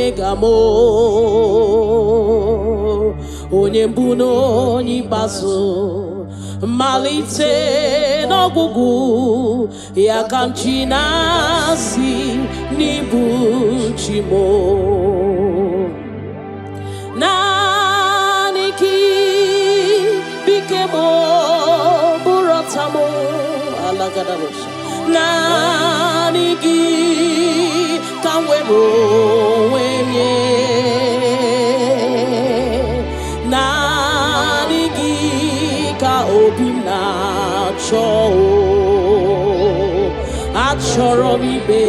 omega mo onye mbụ na onye ikpeazụ malite n'ọgwụgwụ ya ka m ji na-asị n'ibu chi mo naanị gị bike mo bụrụ ọta mo alagadabosha naanị gị ka m were onwe nye naanị gị ka obi m na-achọ achọrọ m ibe